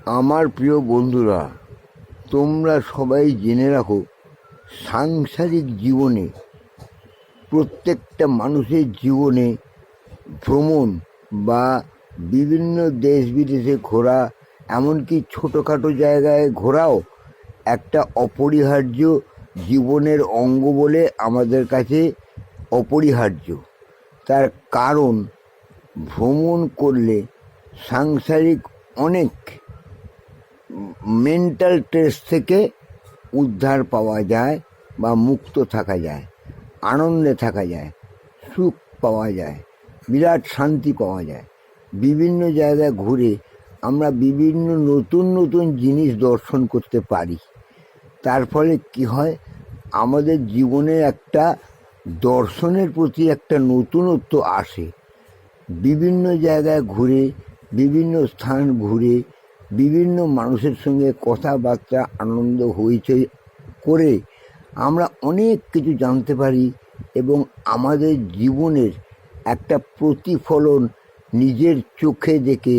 আমার প্রিয় বন্ধুরা, তোমরা সবাই জেনে রাখো, সাংসারিক জীবনে প্রত্যেকটা মানুষের জীবনে ভ্রমণ বা বিভিন্ন দেশ বিদেশে ঘোরা, এমনকি ছোটোখাটো জায়গায় ঘোরাও একটা অপরিহার্য জীবনের অঙ্গ বলে আমাদের কাছে অপরিহার্য। তার কারণ, ভ্রমণ করলে সাংসারিক অনেক মেন্টাল স্ট্রেস থেকে উদ্ধার পাওয়া যায় বা মুক্ত থাকা যায়, আনন্দে থাকা যায়, সুখ পাওয়া যায়, বিরাট শান্তি পাওয়া যায়। বিভিন্ন জায়গায় ঘুরে আমরা বিভিন্ন নতুন নতুন জিনিস দর্শন করতে পারি। তার ফলে কি হয়, আমাদের জীবনে একটা দর্শনের প্রতি একটা নতুনত্ব আসে। বিভিন্ন জায়গায় ঘুরে, বিভিন্ন স্থান ঘুরে, বিভিন্ন মানুষের সঙ্গে কথাবার্তা আনন্দ হইচই করে আমরা অনেক কিছু জানতে পারি এবং আমাদের জীবনের একটা প্রতিফলন নিজের চোখে দেখে,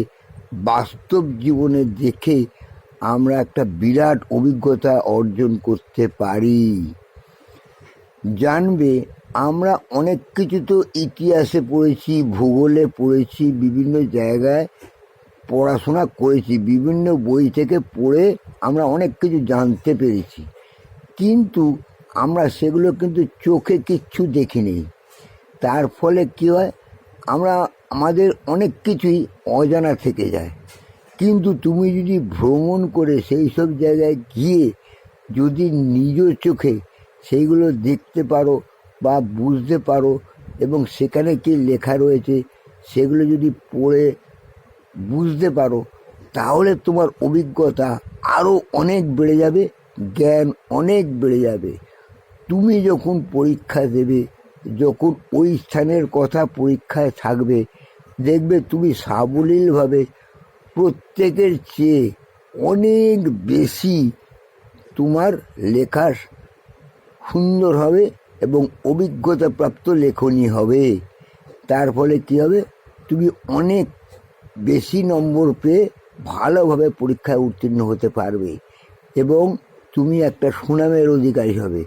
বাস্তব জীবনে দেখে আমরা একটা বিরাট অভিজ্ঞতা অর্জন করতে পারি। জানবে, আমরা অনেক কিছু তো ইতিহাসে পড়েছি, ভূগোলে পড়েছি, বিভিন্ন জায়গায় পড়াশোনা করেছি, বিভিন্ন বই থেকে পড়ে আমরা অনেক কিছু জানতে পেরেছি, কিন্তু আমরা সেগুলো কিন্তু চোখে কিচ্ছু দেখিনি। তার ফলে কী হয়, আমাদের অনেক কিছুই অজানা থেকে যায়। কিন্তু তুমি যদি ভ্রমণ করে সেই সব জায়গায় গিয়ে যদি নিজ চোখে সেইগুলো দেখতে পারো বা বুঝতে পারো এবং সেখানে কী লেখা রয়েছে সেগুলো যদি পড়ে বুঝতে পারো, তাহলে তোমার অভিজ্ঞতা আরও অনেক বেড়ে যাবে, জ্ঞান অনেক বেড়ে যাবে। তুমি যখন পরীক্ষা দেবে, যখন ওই স্থানের কথা পরীক্ষায় থাকবে, দেখবে তুমি সাবলীলভাবে প্রত্যেকের চেয়ে অনেক বেশি তোমার লেখা সুন্দর হবে এবং অভিজ্ঞতাপ্রাপ্ত লেখনী হবে। তার ফলে কী হবে, তুমি অনেক বেশি নম্বর পেয়ে ভালোভাবে পরীক্ষায় উত্তীর্ণ হতে পারবে এবং তুমি একটা সুনামের অধিকারী হবে।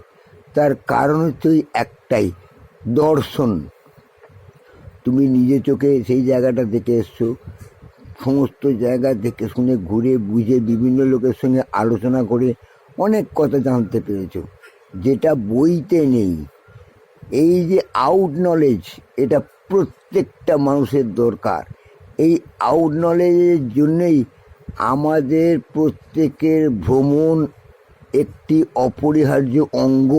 তার কারণ হচ্ছে একটাই, দর্শন। তুমি নিজে চোখে সেই জায়গাটা দেখে এসছো, সমস্ত জায়গা দেখে শুনে ঘুরে বুঝে বিভিন্ন লোকের সঙ্গে আলোচনা করে অনেক কথা জানতে পেরেছো, যেটা বইতে নেই। এই যে আউট নলেজ, এটা প্রত্যেকটা মানুষের দরকার। এই আউট নলেজের জন্যেই আমাদের প্রত্যেকের ভ্রমণ একটি অপরিহার্য অঙ্গ।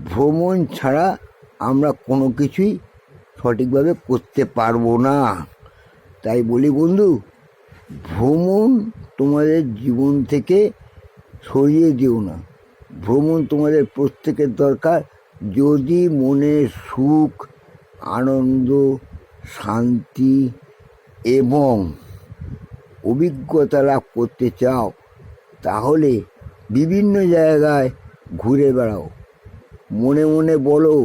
ভ্রমণ ছাড়া আমরা কোনো কিছুই সঠিকভাবে করতে পারবো না। তাই বলি বন্ধু, ভ্রমণ তোমাদের জীবন থেকে সরিয়ে দিও না। ভ্রমণ তোমাদের প্রত্যেকের দরকার। যদি মনে সুখ, আনন্দ, শান্তি এবং অভিজ্ঞতা লাভ করতে চাও, তাহলে বিভিন্ন জায়গায় ঘুরে বেড়াও। মনে মনে বলো,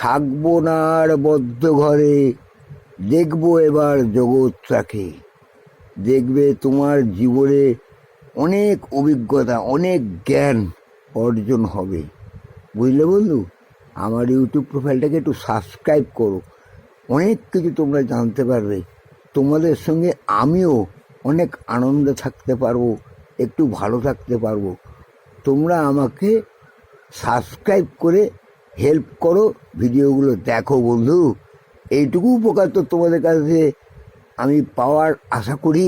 থাকবো না আর বদ্ধ ঘরে, দেখবো এবার জগৎটাকে। দেখবে তোমার জীবনে অনেক অভিজ্ঞতা, অনেক জ্ঞান অর্জন হবে। বুঝলে বন্ধু, আমার ইউটিউব প্রোফাইলটাকে একটু সাবস্ক্রাইব করো, অনেক কিছু তোমরা জানতে পারবে। তোমাদের সঙ্গে আমিও অনেক আনন্দে থাকতে পারবো, একটু ভালো থাকতে পারবো। তোমরা আমাকে সাবস্ক্রাইব করে হেল্প করো, ভিডিওগুলো দেখো বন্ধু। এইটুকু উপকার তো তোমাদের কাছে আমি পাওয়ার আশা করি।